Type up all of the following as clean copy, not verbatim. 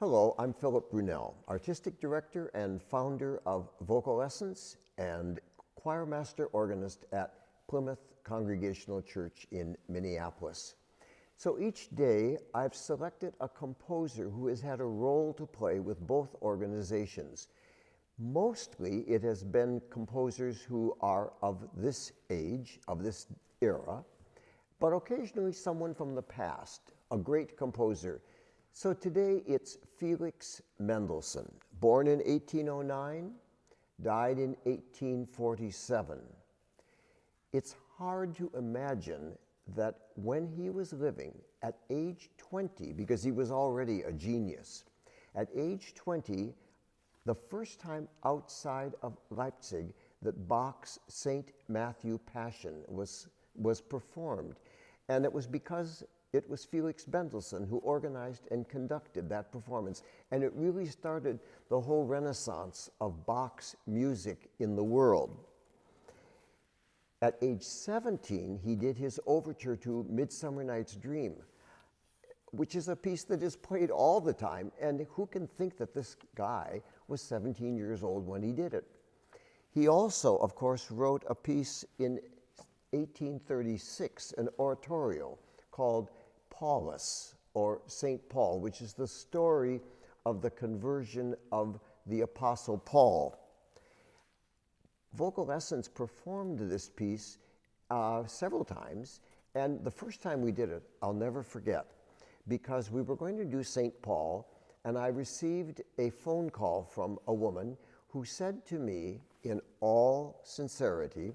Hello, I'm Philip Brunelle, Artistic Director and founder of Vocal Essence and choirmaster organist at Plymouth Congregational Church in Minneapolis. So each day I've selected a composer who has had a role to play with both organizations. Mostly it has been composers who are of this age, of this era, but occasionally someone from the past, a great composer. So today it's Felix Mendelssohn, born in 1809, died in 1847. It's hard to imagine that when he was living at age 20, because he was already a genius, at age 20, the first time outside of Leipzig that Bach's St. Matthew Passion was performed. And it was because it was Felix Mendelssohn who organized and conducted that performance. And it really started the whole renaissance of Bach's music in the world. At age 17, he did his overture to Midsummer Night's Dream, which is a piece that is played all the time. And who can think that this guy was 17 years old when he did it? He also, of course, wrote a piece in 1836, an oratorio called Paulus, or St. Paul, which is the story of the conversion of the Apostle Paul. Vocal Essence performed this piece several times, and the first time we did it, I'll never forget, because we were going to do St. Paul, and I received a phone call from a woman who said to me in all sincerity,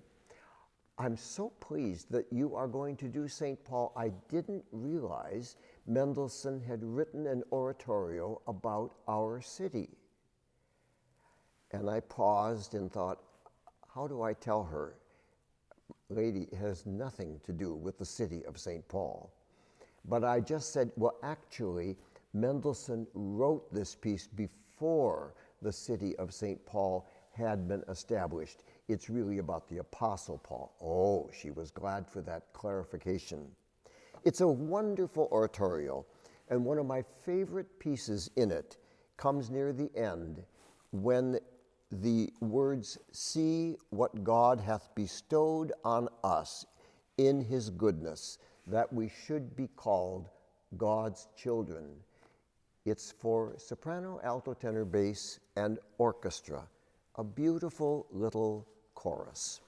"I'm so pleased that you are going to do St. Paul. I didn't realize Mendelssohn had written an oratorio about our city." And I paused and thought, how do I tell her, lady, it has nothing to do with the city of St. Paul? But I just said, well, actually, Mendelssohn wrote this piece before the city of St. Paul had been established. It's really about the Apostle Paul. Oh, she was glad for that clarification. It's a wonderful oratorio, and one of my favorite pieces in it comes near the end when the words, "See what God hath bestowed on us in his goodness, that we should be called God's children." It's for soprano, alto, tenor, bass, and orchestra. A beautiful little chorus.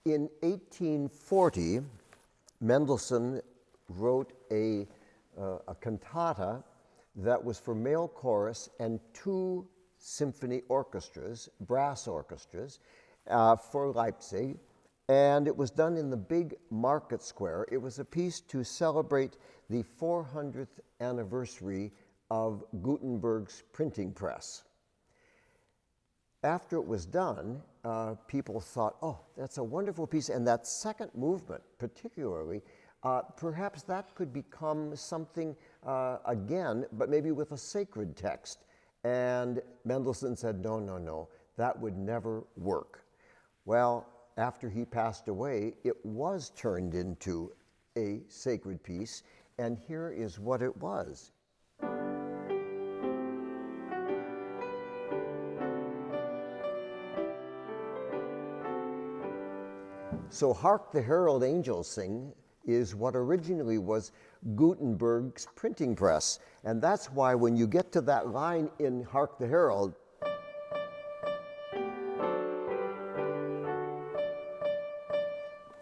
In 1840, Mendelssohn wrote a cantata that was for male chorus and 2 symphony orchestras, brass orchestras, for Leipzig, and it was done in the big market square. It was a piece to celebrate the 400th anniversary of Gutenberg's printing press. After it was done, people thought, oh, that's a wonderful piece, and that second movement particularly, perhaps that could become something again, but maybe with a sacred text. And Mendelssohn said, no, no, no, that would never work. Well, after he passed away, it was turned into a sacred piece, and here is what it was. So Hark the Herald Angels Sing is what originally was Gutenberg's printing press. And that's why when you get to that line in Hark the Herald,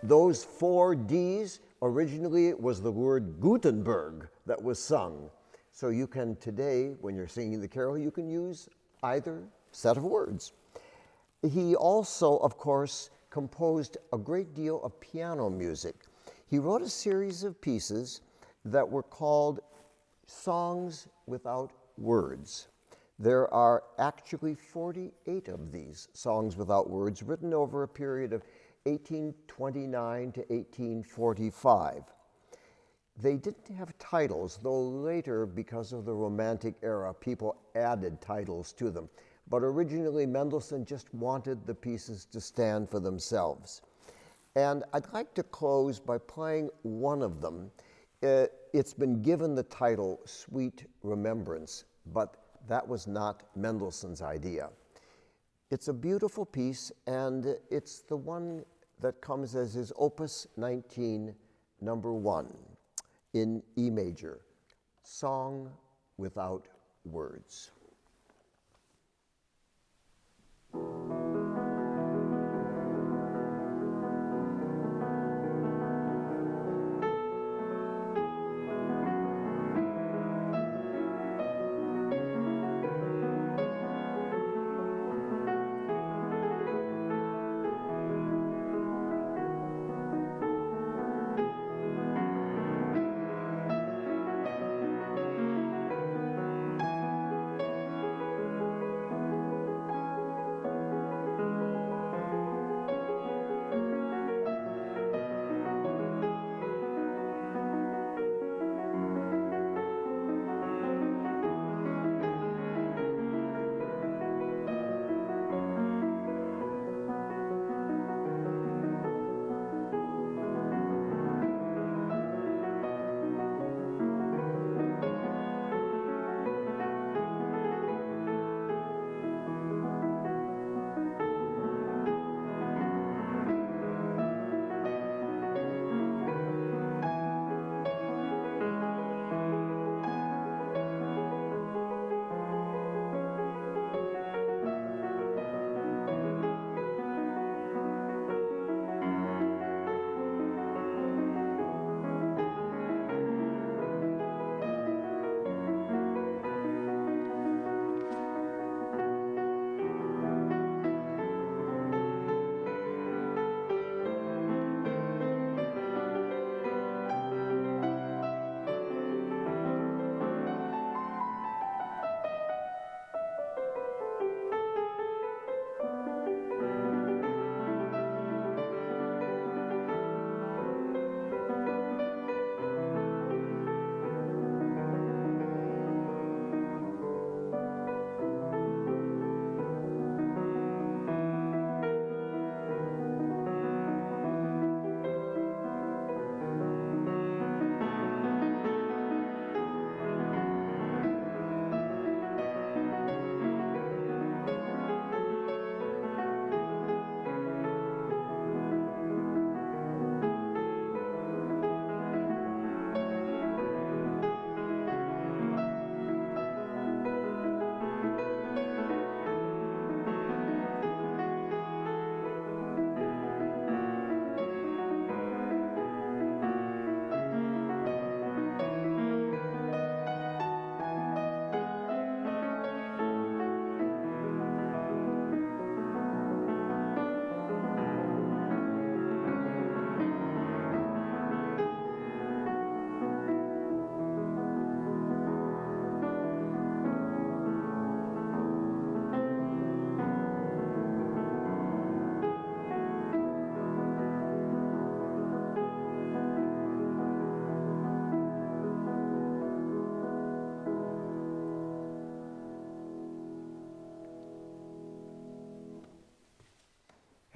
those 4 Ds, originally it was the word Gutenberg that was sung. So you can today, when you're singing the carol, you can use either set of words. He also, of course, composed a great deal of piano music. He wrote a series of pieces that were called Songs Without Words. There are actually 48 of these songs without words written over a period of 1829 to 1845. They didn't have titles, though later, because of the Romantic era, people added titles to them. But originally, Mendelssohn just wanted the pieces to stand for themselves. And I'd like to close by playing one of them. It's been given the title Sweet Remembrance, but that was not Mendelssohn's idea. It's a beautiful piece, and it's the one that comes as his Opus 19, number 1, in E major, Song Without Words.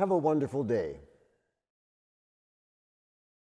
Have a wonderful day.